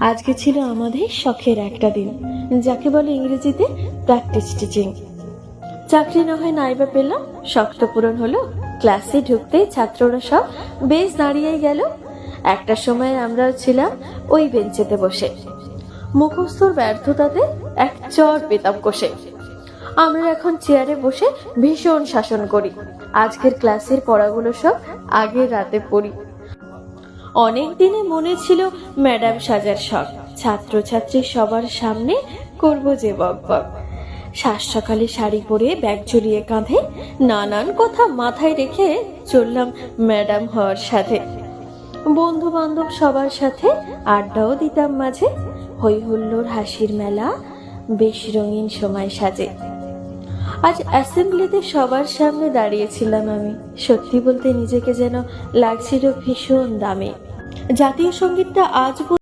আজকে ছিল আমাদের শখের একটা দিন, যাকে বলে ইংরেজিতে প্র্যাকটিস টিচিং। চাকরি না হয় নাইবা পেলাম, শখ তো পূরণ হলো। ক্লাসে ঢুকতেই ছাত্ররা সব বেশ দাঁড়িয়ে গেল। একটা সময় আমরাও ছিলাম ওই বেঞ্চেতে বসে, মুখস্থর ব্যর্থতাতে এক চর পেতাম কষে। আমরা এখন চেয়ারে বসে ভীষণ শাসন করি। আজকের ক্লাসের পড়াগুলো সব আগের রাতে পড়ি। অনেক দিনে মনে ছিল ম্যাডাম সাজার শখ, ছাত্রছাত্রী সবার সামনে করব যে বকবক। সাত সকালে শাড়ি পরে ব্যাগ ঝুলিয়ে কাঁধে নানান কথা মাথায় রেখে চললাম ম্যাডাম হওয়ার সাথে। বন্ধু বান্ধব সবার সাথে আড্ডাও দিতাম মাঝে, হই হুল্লোড় হাসির মেলা বেশ রঙিন সময় সাজে। আজ অ্যাসেম্বলিতে সবার সামনে দাঁড়িয়েছিলাম আমি, সত্যি বলতে নিজেকে যেন লাগছিল ভীষণ দামি। জাতীয় সঙ্গীতটা আজ